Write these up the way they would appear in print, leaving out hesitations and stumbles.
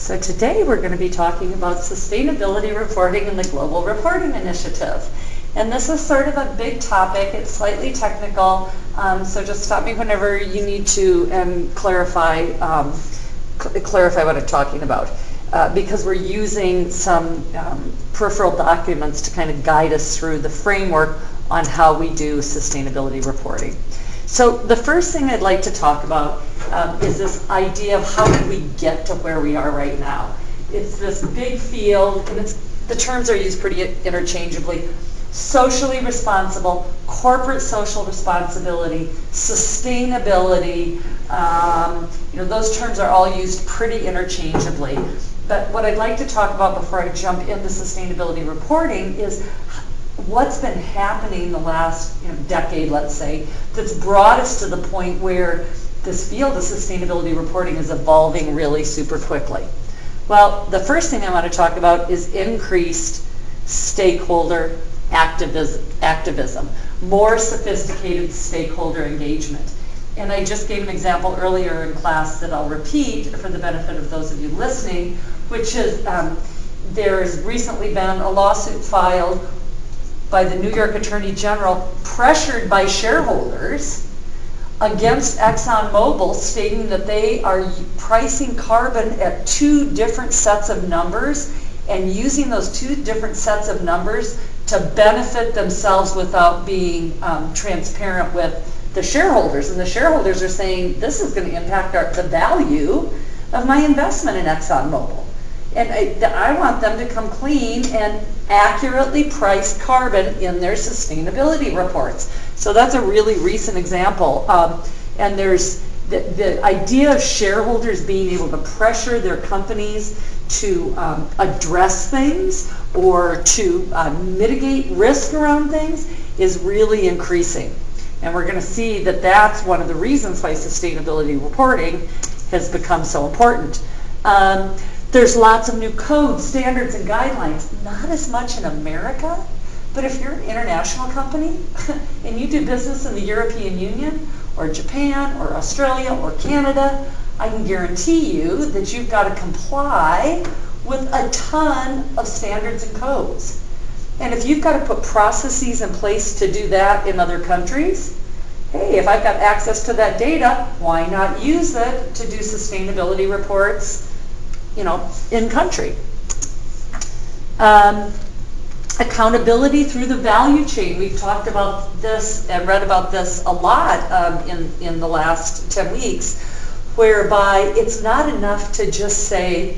So today we're going to be talking about sustainability reporting and the Global Reporting Initiative. And this is sort of a big topic. It's slightly technical, so just stop me whenever you need to and clarify what I'm talking about. Because we're using some peripheral documents to kind of guide us through the framework on how we do sustainability reporting. So the first thing I'd like to talk about is this idea of how did we get to where we are right now. It's this big field, and the terms are used pretty interchangeably. Socially responsible, corporate social responsibility, sustainability, those terms are all used pretty interchangeably. But what I'd like to talk about before I jump into sustainability reporting is what's been happening the last decade, let's say, that's brought us to the point where this field of sustainability reporting is evolving really super quickly. Well, the first thing I want to talk about is increased stakeholder activism, more sophisticated stakeholder engagement. And I just gave an example earlier in class that I'll repeat for the benefit of those of you listening, which is there's recently been a lawsuit filed by the New York Attorney General, pressured by shareholders, against ExxonMobil, stating that they are pricing carbon at two different sets of numbers and using those two different sets of numbers to benefit themselves without being transparent with the shareholders. And the shareholders are saying, this is going to impact the value of my investment in ExxonMobil. And I want them to come clean and accurately price carbon in their sustainability reports. So that's a really recent example. And there's the idea of shareholders being able to pressure their companies to address things or to mitigate risk around things is really increasing. And we're going to see that that's one of the reasons why sustainability reporting has become so important. There's lots of new codes, standards, and guidelines. Not as much in America, but if you're an international company and you do business in the European Union or Japan or Australia or Canada, I can guarantee you that you've got to comply with a ton of standards and codes. And if you've got to put processes in place to do that in other countries, hey, if I've got access to that data, why not use it to do sustainability reports in country? Accountability through the value chain. We've talked about this and read about this a lot in the last 10 weeks, whereby it's not enough to just say,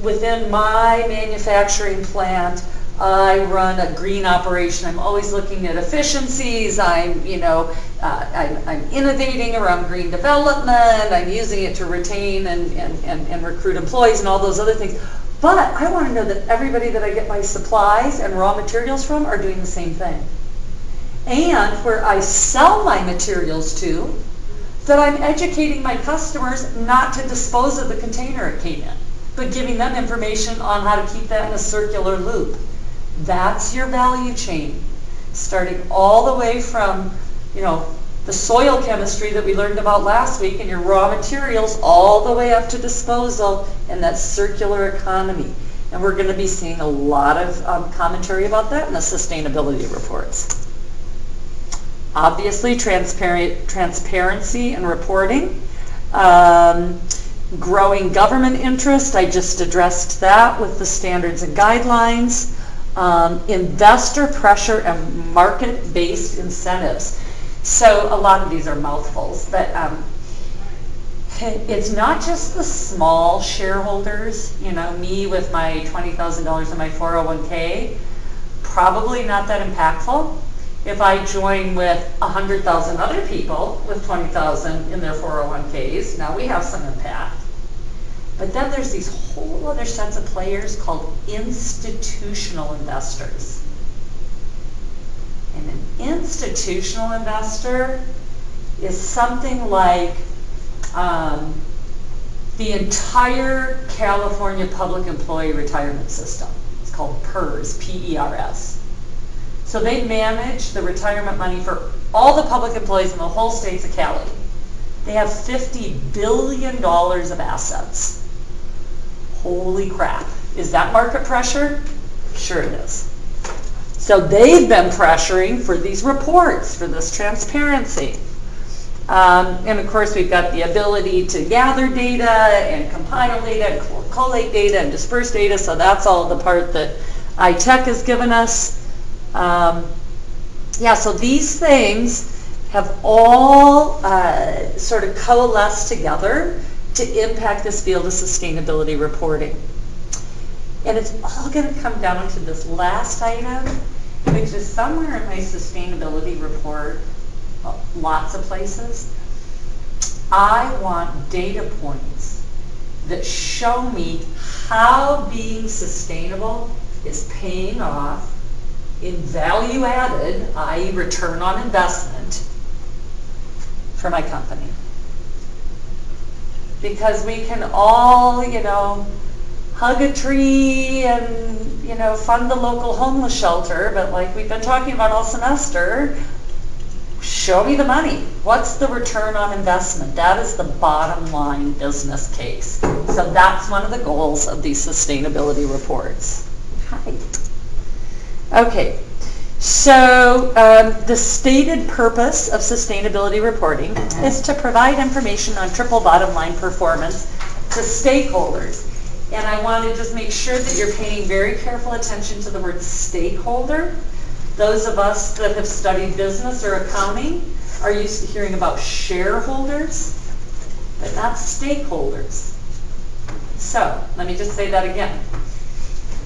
within my manufacturing plant, I run a green operation. I'm always looking at efficiencies. I'm innovating around green development. I'm using it to retain and recruit employees and all those other things. But I want to know that everybody that I get my supplies and raw materials from are doing the same thing. And where I sell my materials to, that I'm educating my customers not to dispose of the container it came in, but giving them information on how to keep that in a circular loop. That's your value chain, starting all the way from, the soil chemistry that we learned about last week and your raw materials all the way up to disposal and that circular economy. And we're going to be seeing a lot of commentary about that in the sustainability reports. Obviously, transparency and reporting. Growing government interest, I just addressed that with the standards and guidelines. Investor pressure and market-based incentives. So a lot of these are mouthfuls, but it's not just the small shareholders, me with my $20,000 in my 401k, probably not that impactful. If I join with 100,000 other people with 20,000 in their 401ks, now we have some impact. But then there's these whole other sets of players called institutional investors. And an institutional investor is something like the entire California Public Employee Retirement System. It's called PERS, P-E-R-S. So they manage the retirement money for all the public employees in the whole states of Cali. They have $50 billion of assets. Holy crap. Is that market pressure? Sure it is. So they've been pressuring for these reports, for this transparency. And of course, we've got the ability to gather data and compile data, and collate data and disperse data. So that's all the part that iTech has given us. Yeah, so these things have all sort of coalesced together to impact this field of sustainability reporting. And it's all going to come down to this last item, which is somewhere in my sustainability report, lots of places. I want data points that show me how being sustainable is paying off in value added, i.e. return on investment, for my company. Because we can all, hug a tree and, fund the local homeless shelter, but like we've been talking about all semester, show me the money. What's the return on investment? That is the bottom line business case. So that's one of the goals of these sustainability reports. Hi. Okay, so the stated purpose of sustainability reporting is to provide information on triple bottom line performance to stakeholders. And I want to just make sure that you're paying very careful attention to the word stakeholder. Those of us that have studied business or accounting are used to hearing about shareholders, but not stakeholders. So let me just say that again.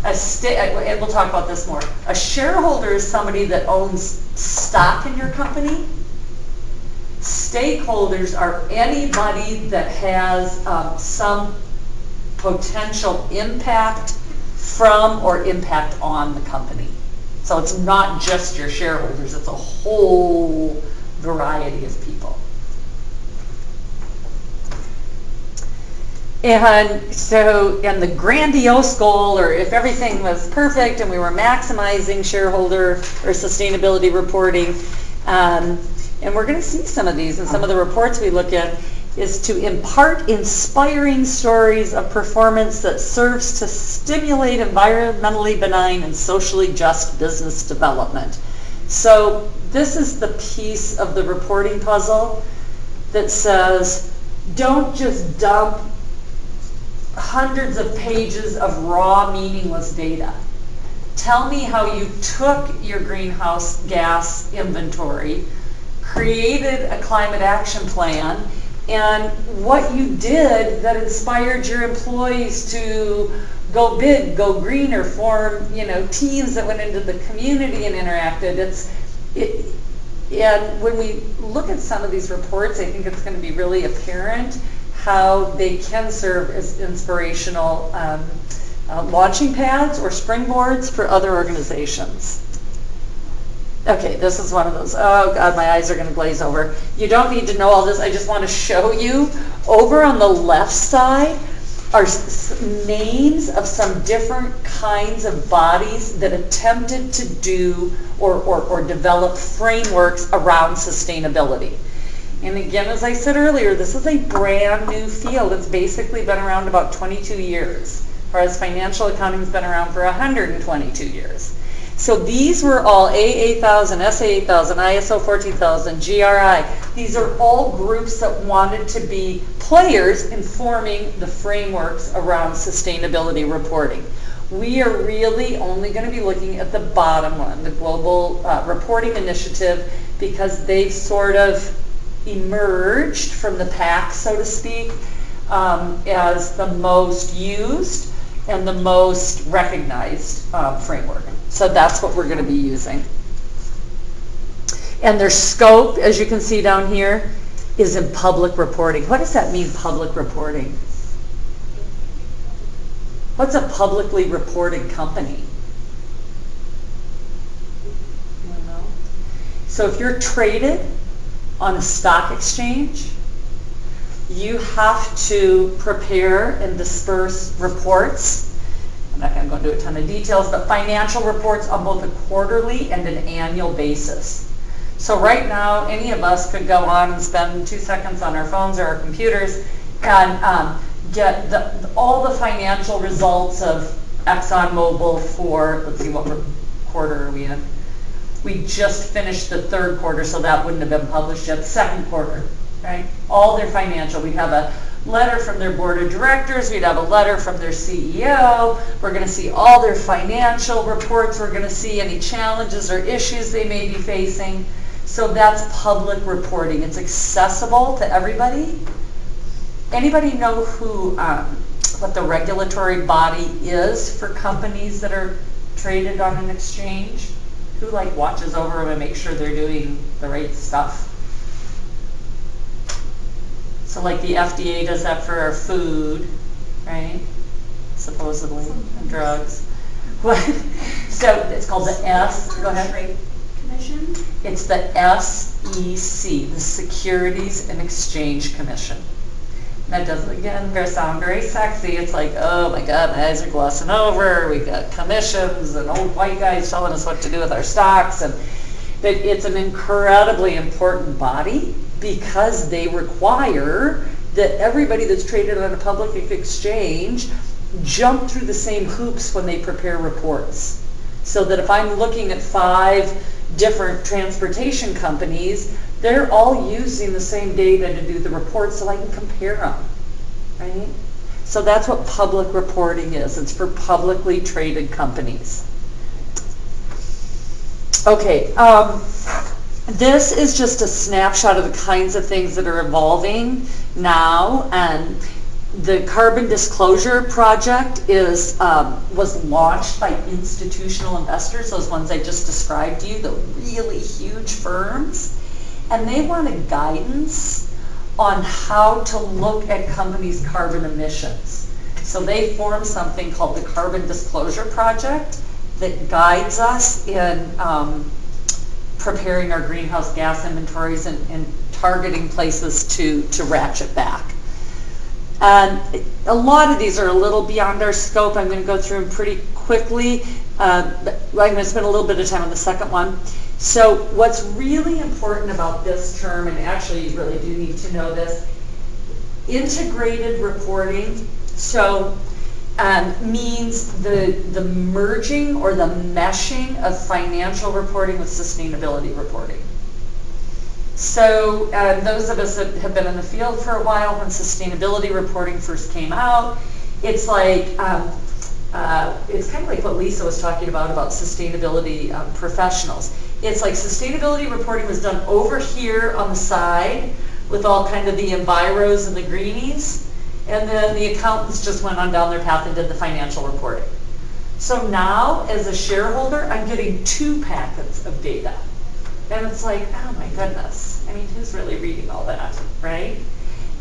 And we'll talk about this more. A shareholder is somebody that owns stock in your company. Stakeholders are anybody that has some potential impact from or impact on the company. So it's not just your shareholders, it's a whole variety of people. And so, and the grandiose goal, or if everything was perfect and we were maximizing shareholder or sustainability reporting, and we're going to see some of these in some of the reports we look at, is to impart inspiring stories of performance that serves to stimulate environmentally benign and socially just business development. So this is the piece of the reporting puzzle that says, don't just dump hundreds of pages of raw, meaningless data. Tell me how you took your greenhouse gas inventory, created a climate action plan, and what you did that inspired your employees to go big, go green, or form, teams that went into the community and interacted. And when we look at some of these reports, I think it's going to be really apparent how they can serve as inspirational launching pads or springboards for other organizations. Okay, this is one of those. Oh God, my eyes are going to glaze over. You don't need to know all this. I just want to show you. Over on the left side are names of some different kinds of bodies that attempted to do or develop frameworks around sustainability. And again, as I said earlier, this is a brand new field. It's basically been around about 22 years, whereas financial accounting has been around for 122 years. So these were all A8000, SA8000, ISO 14000, GRI. These are all groups that wanted to be players in forming the frameworks around sustainability reporting. We are really only going to be looking at the bottom one, the Global Reporting Initiative, because they've sort of emerged from the pack, so to speak, as the most used and the most recognized framework. So that's what we're going to be using. And their scope, as you can see down here, is in public reporting. What does that mean, public reporting? What's a publicly reported company? You don't know? So if you're traded on a stock exchange, you have to prepare and disperse reports. I'm not going to go into a ton of details, but financial reports on both a quarterly and an annual basis. So right now, any of us could go on and spend 2 seconds on our phones or our computers and get all the financial results of ExxonMobil for, let's see, what quarter are we in? We just finished the third quarter, so that wouldn't have been published yet. Second quarter, right? All their financial. We'd have a letter from their board of directors. We'd have a letter from their CEO. We're going to see all their financial reports. We're going to see any challenges or issues they may be facing. So that's public reporting. It's accessible to everybody. Anybody know who, what the regulatory body is for companies that are traded on an exchange? Who like watches over them and makes sure they're doing the right stuff? So like the FDA does that for our food, right? Supposedly, and drugs. So it's called the Go ahead. Trade Commission? It's the SEC, the Securities and Exchange Commission. That doesn't, again, sound very sexy. It's like, oh my God, my eyes are glossing over. We've got commissions and old white guys telling us what to do with our stocks. But it's an incredibly important body because they require that everybody that's traded on a public exchange jump through the same hoops when they prepare reports. So that if I'm looking at 5 different transportation companies, they're all using the same data to do the reports so I can compare them, right? So that's what public reporting is. It's for publicly traded companies. Okay, this is just a snapshot of the kinds of things that are evolving now. And the Carbon Disclosure Project was launched by institutional investors, those ones I just described to you, the really huge firms. And they wanted guidance on how to look at companies' carbon emissions. So they formed something called the Carbon Disclosure Project that guides us in preparing our greenhouse gas inventories and targeting places to ratchet back. And a lot of these are a little beyond our scope. I'm going to go through them pretty quickly. But I'm going to spend a little bit of time on the second one. So what's really important about this term, and actually you really do need to know this, integrated reporting, so means the merging or the meshing of financial reporting with sustainability reporting. So those of us that have been in the field for a while, when sustainability reporting first came out, it's like it's kind of like what Lisa was talking about sustainability professionals. It's like sustainability reporting was done over here on the side with all kind of the enviros and the greenies, and then the accountants just went on down their path and did the financial reporting. So now, as a shareholder, I'm getting 2 packets of data. And it's like, oh my goodness, I mean, who's really reading all that, right?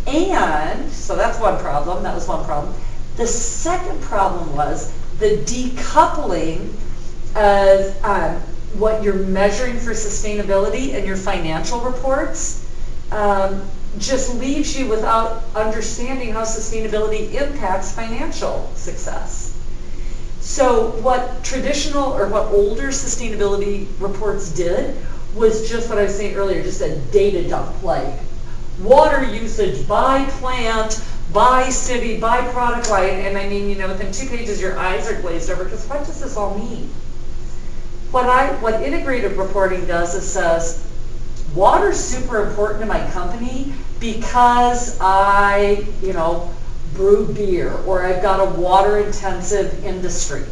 And, so that's one problem, that was one problem. The second problem was the decoupling of what you're measuring for sustainability and your financial reports just leaves you without understanding how sustainability impacts financial success. So what traditional or what older sustainability reports did was just what I was saying earlier, just a data dump, like water usage by plant, by city, by product line, and I mean, you know, within 2 pages your eyes are glazed over because what does this all mean? What integrated reporting does is says, water's super important to my company because I, you know, brew beer or I've got a water intensive industry.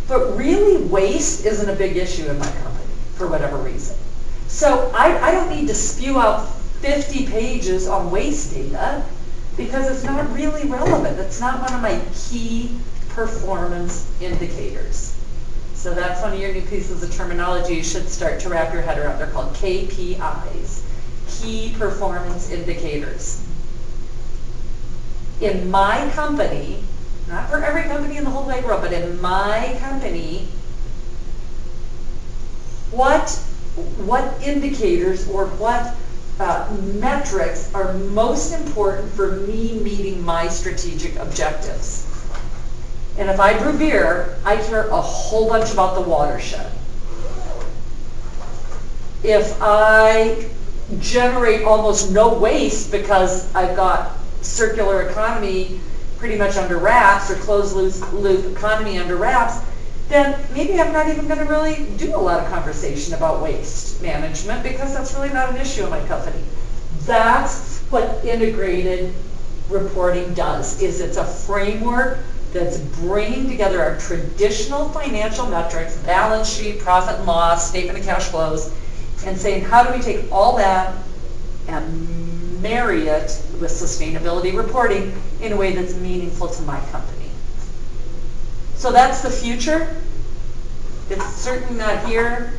But really waste isn't a big issue in my company for whatever reason. So I don't need to spew out 50 pages on waste data because it's not really relevant. It's not one of my key performance indicators. So that's one of your new pieces of terminology you should start to wrap your head around. They're called KPIs, key performance indicators. In my company, not for every company in the whole wide world, but in my company, what indicators or what metrics are most important for me meeting my strategic objectives? And if I brew beer, I care a whole bunch about the watershed. If I generate almost no waste because I've got circular economy pretty much under wraps, or closed loop economy under wraps, then maybe I'm not even going to really do a lot of conversation about waste management, because that's really not an issue in my company. That's what integrated reporting does, is it's a framework that's bringing together our traditional financial metrics, balance sheet, profit and loss, statement of cash flows, and saying, how do we take all that and marry it with sustainability reporting in a way that's meaningful to my company. So that's the future. It's certainly not here.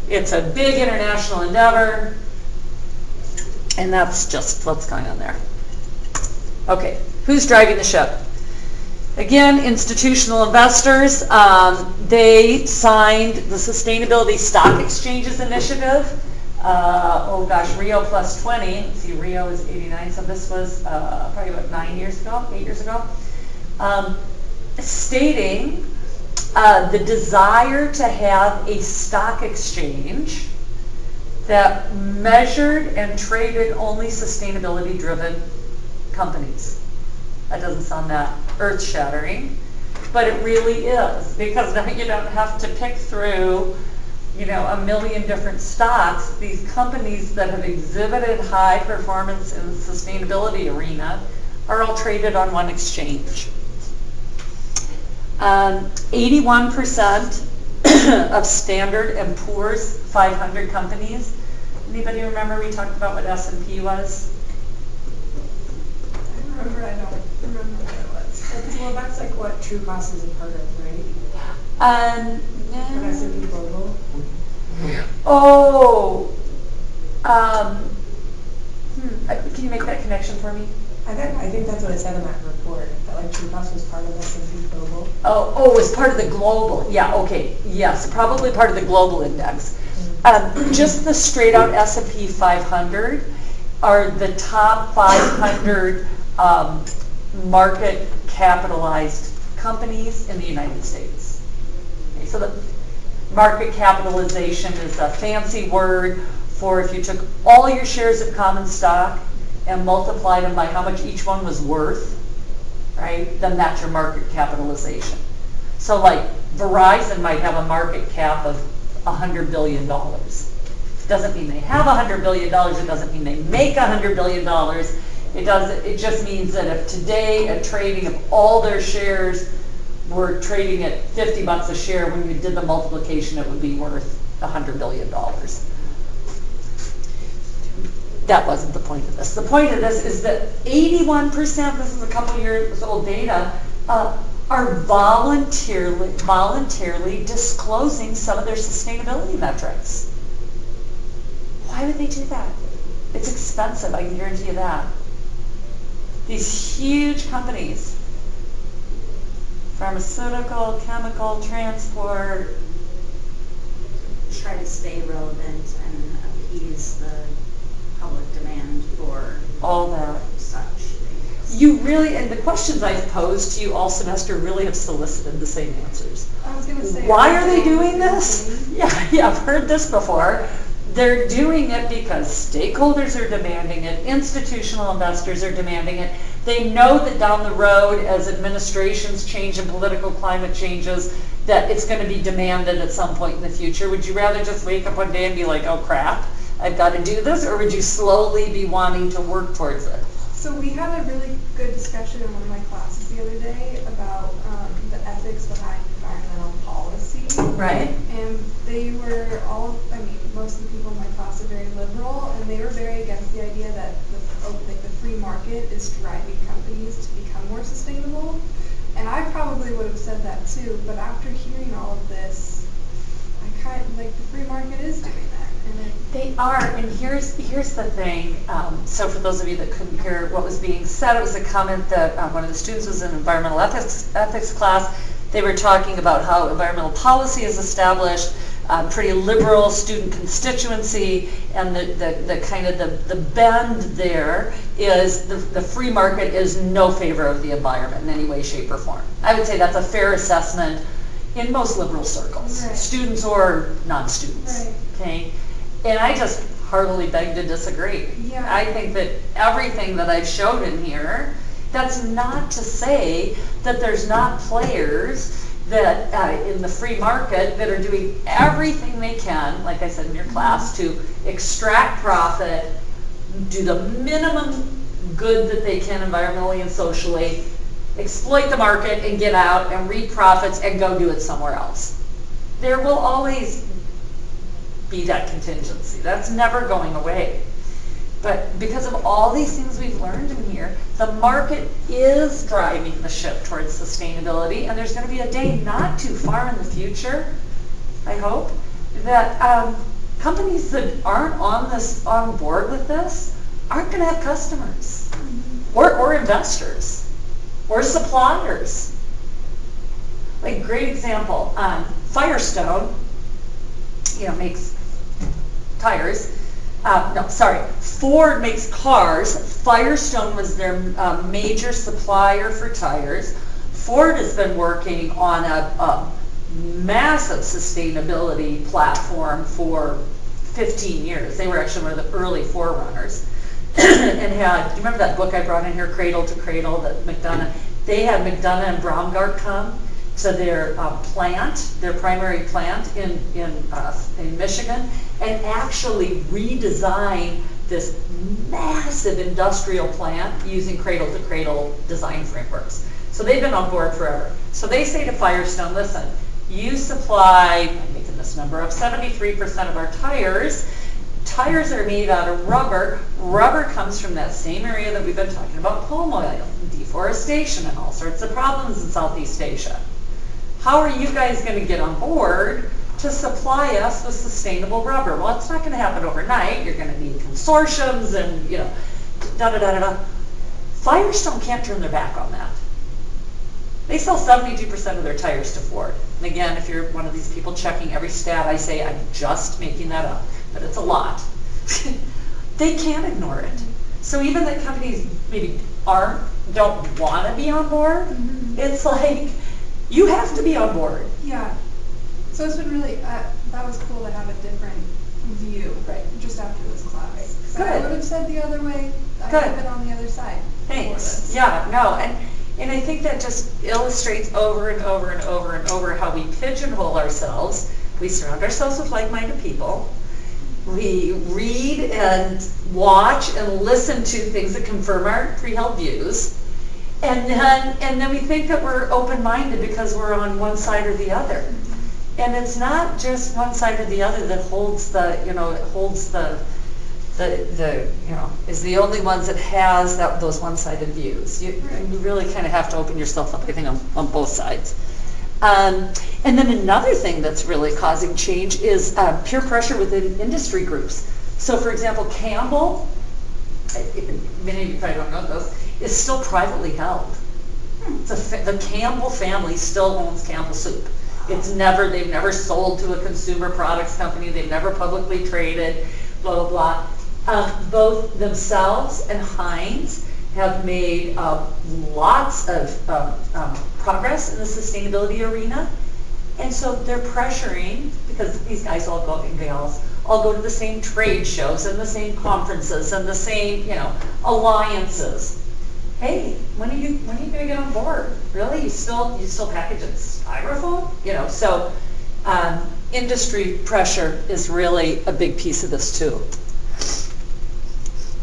It's a big international endeavor, and that's just what's going on there. Okay, who's driving the ship? Again, institutional investors. They signed the Sustainability Stock Exchanges Initiative. Rio plus 20. Let's see, Rio is 89, so this was probably about 8 years ago. Stating the desire to have a stock exchange that measured and traded only sustainability-driven companies. That doesn't sound that earth-shattering, but it really is, because now you don't have to pick through, a million different stocks. These companies that have exhibited high performance in the sustainability arena are all traded on one exchange. 81% of Standard & Poor's 500 companies. Anybody remember we talked about what S&P was? I don't remember what it was. Well, that's like what True Cost is a part of, right? Or S&P Global? Can you make that connection for me? I think that's what it said in that report, that like True Cost was part of S&P Global. Oh, it was part of the global. Yeah, okay. Yes, probably part of the global index. Just the straight out S&P 500 are the top 500 market capitalized companies in the United States. Okay, so the market capitalization is a fancy word for if you took all your shares of common stock and multiplied them by how much each one was worth, right, then that's your market capitalization. So like Verizon might have a market cap of $100 billion. Doesn't mean they have $100 billion, it doesn't mean they make $100 billion. It just means that if today a trading of all their shares were trading at $50 a share, when you did the multiplication, it would be worth $100 billion. That wasn't the point of this. The point of this is that 81%, this is a couple years old data, are voluntarily disclosing some of their sustainability metrics. Why would they do that? It's expensive, I can guarantee you that. These huge companies, pharmaceutical, chemical, transport, try to stay relevant and appease the public demand for all that. Such things. You really, and the questions I've posed to you all semester really have solicited the same answers. I was going to say, why are they doing this? Yeah, I've heard this before. They're doing it because stakeholders are demanding it, institutional investors are demanding it. They know that down the road, as administrations change and political climate changes, that it's going to be demanded at some point in the future. Would you rather just wake up one day and be like, oh crap, I've got to do this, or would you slowly be wanting to work towards it? So we had a really good discussion in one of my classes the other day about the ethics behind environmental policy. Right. And they were all, most of the people in my class are very liberal, and they were very against the idea that the free market is driving companies to become more sustainable. And I probably would have said that too, but after hearing all of this, I kind of, the free market is doing that. They are, and here's the thing. So for those of you that couldn't hear what was being said, it was a comment that one of the students was in environmental ethics class. They were talking about how environmental policy is established, pretty liberal student constituency, and the kind of the bend there is the free market is no favor of the environment in any way, shape, or form. I would say that's a fair assessment in most liberal circles, right. Students or non-students. Right. Okay. And I just heartily beg to disagree. Yeah. I think that everything that I've showed in here That's not to say that there's not players that in the free market that are doing everything they can, like I said in your class, to extract profit, do the minimum good that they can environmentally and socially, exploit the market and get out and reap profits and go do it somewhere else. There will always be that contingency. That's never going away. But because of all these things we've learned in here, the market is driving the ship towards sustainability, and there's going to be a day not too far in the future, I hope, that companies that aren't on board with this aren't going to have customers, or investors, or suppliers. Like, great example, Firestone, makes tires. Ford makes cars. Firestone was their major supplier for tires. Ford has been working on a massive sustainability platform for 15 years. They were actually one of the early forerunners. And do you remember that book I brought in here, Cradle to Cradle, that McDonough? They had McDonough and Baumgart come to their plant, their primary plant in Michigan, and actually redesign this massive industrial plant using cradle-to-cradle design frameworks. So they've been on board forever. So they say to Firestone, listen, you supply, I'm making this number up, 73% of our tires. Tires are made out of rubber. Rubber comes from that same area that we've been talking about, palm oil, deforestation, and all sorts of problems in Southeast Asia. How are you guys going to get on board to supply us with sustainable rubber? Well, it's not going to happen overnight. You're going to need consortiums and, da-da-da-da-da. Firestone can't turn their back on that. They sell 72% of their tires to Ford. And again, if you're one of these people checking every stat I say, I'm just making that up, but it's a lot. They can't ignore it. So even that companies maybe don't want to be on board, it's like, you have to be on board. Yeah. So it's been really, that was cool to have a different view just after this class. Good. I would have said the other way. I Good. would have been on the other side. Thanks. Yeah, no, and I think that just illustrates over and over and over and over how we pigeonhole ourselves. We surround ourselves with like-minded people. We read and watch and listen to things that confirm our pre-held views. And then we think that we're open-minded because we're on one side or the other. And it's not just one side or the other that holds is the only ones that has those one-sided views. You really kind of have to open yourself up, I think, on both sides. And then another thing that's really causing change is peer pressure within industry groups. So, for example, Campbell, many of you probably don't know this, is still privately held. The Campbell family still owns Campbell Soup. They've never sold to a consumer products company. They've never publicly traded, blah, blah, blah. Both themselves and Heinz have made lots of progress in the sustainability arena. And so they're pressuring, because these guys and gals all go to the same trade shows and the same conferences and the same, alliances. Hey, when are you going to get on board? Really? You still package in styrofoam? So industry pressure is really a big piece of this too.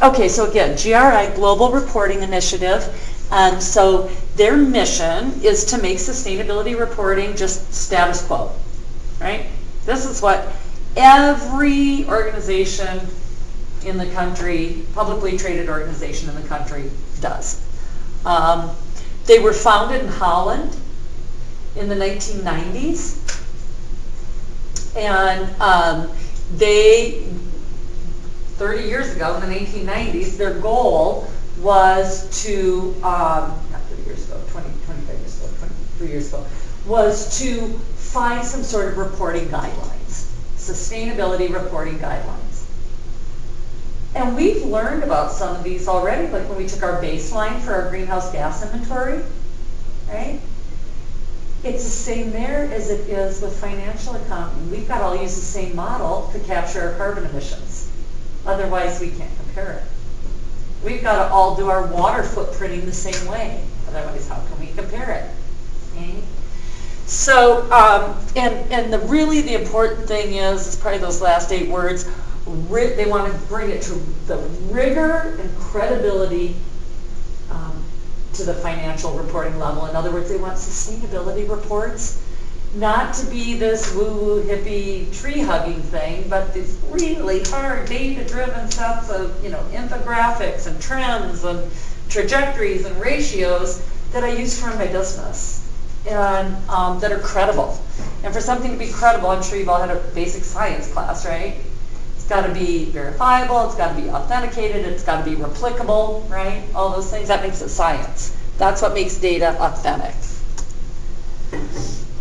Okay, so again, GRI, Global Reporting Initiative. So their mission is to make sustainability reporting just status quo, right? This is what every organization in the country, publicly traded organization in the country, does. They were founded in Holland in the 1990s, and they, 30 years ago, in the 1990s, their goal was to, not 30 years ago, 25 years ago, 23 years ago, was to find some sort of reporting guidelines, sustainability reporting guidelines. And we've learned about some of these already, like when we took our baseline for our greenhouse gas inventory, right? It's the same there as it is with financial accounting. We've got to all use the same model to capture our carbon emissions. Otherwise, we can't compare it. We've got to all do our water footprinting the same way. Otherwise, how can we compare it? Okay? So, and the important thing is probably those last 8 words. They want to bring it to the rigor and credibility to the financial reporting level. In other words, they want sustainability reports not to be this woo-woo hippie tree-hugging thing, but these really hard data-driven sets of infographics and trends and trajectories and ratios that I use to run my business and that are credible. And for something to be credible, I'm sure you've all had a basic science class, right? It's got to be verifiable, it's got to be authenticated, it's got to be replicable, right? All those things, that makes it science. That's what makes data authentic.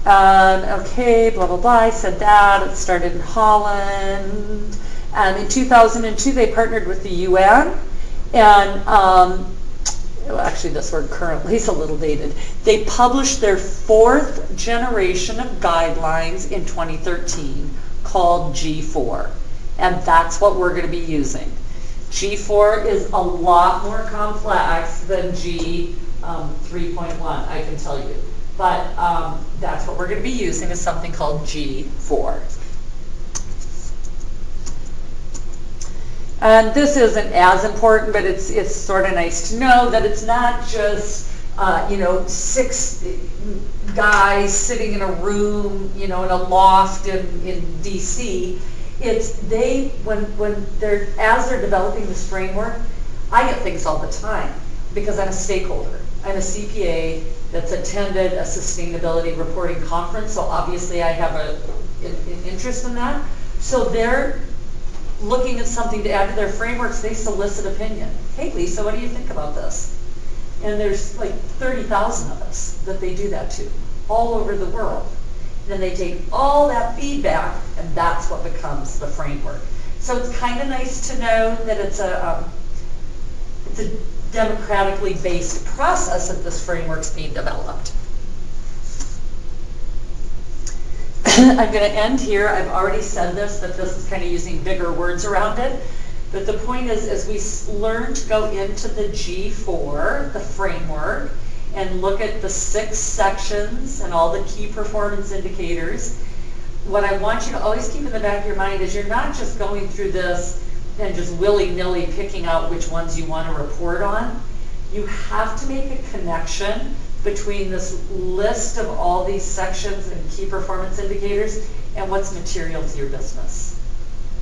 Okay, blah, blah, blah, I said that. It started in Holland. And in 2002, they partnered with the UN. And actually, this word currently is a little dated. They published their 4th generation of guidelines in 2013 called G4. And that's what we're going to be using. G4 is a lot more complex than G 3.1, I can tell you. But that's what we're going to be using, is something called G4. And this isn't as important, but it's sort of nice to know that it's not just 6 guys sitting in a room, in a loft in DC. It's when they're developing this framework. I get things all the time because I'm a stakeholder. I'm a CPA that's attended a sustainability reporting conference, so obviously I have an interest in that. So they're looking at something to add to their frameworks. They solicit opinion. Hey, Lisa, what do you think about this? And there's like 30,000 of us that they do that to all over the world. Then they take all that feedback, and that's what becomes the framework. So it's kind of nice to know that it's a democratically based process that this framework's being developed. I'm going to end here. I've already said this, that this is kind of using bigger words around it. But the point is, as we learn to go into the G4, the framework, and look at the 6 sections and all the key performance indicators, what I want you to always keep in the back of your mind is you're not just going through this and just willy-nilly picking out which ones you want to report on. You have to make a connection between this list of all these sections and key performance indicators and what's material to your business.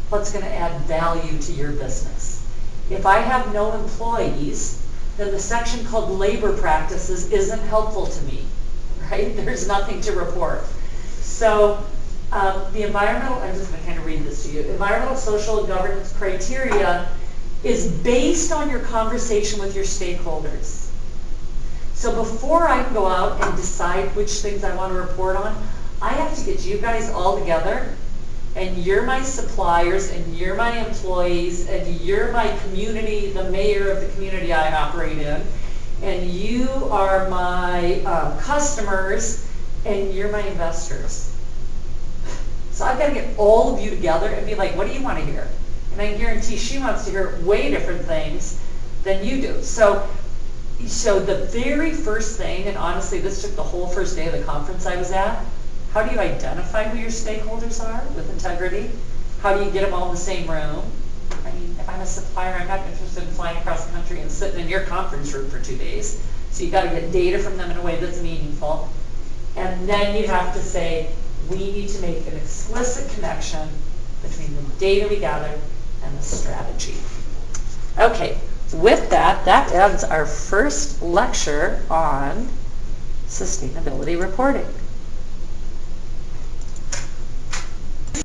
What's going to add value to your business. If I have no employees, then the section called labor practices isn't helpful to me, right? There's nothing to report. So the environmental, I'm just going to kind of read this to you. Environmental, social, and governance criteria is based on your conversation with your stakeholders. So before I can go out and decide which things I want to report on, I have to get you guys all together, and you're my suppliers, and you're my employees, and you're my community, the mayor of the community I operate in, and you are my customers, and you're my investors. So I've got to get all of you together and be like, what do you want to hear? And I guarantee she wants to hear way different things than you do. So the very first thing, and honestly this took the whole first day of the conference I was at, how do you identify who your stakeholders are with integrity? How do you get them all in the same room? I mean, if I'm a supplier, I'm not interested in flying across the country and sitting in your conference room for 2 days. So you got to get data from them in a way that's meaningful. And then you have to say, we need to make an explicit connection between the data we gather and the strategy. Okay, with that, that ends our first lecture on sustainability reporting.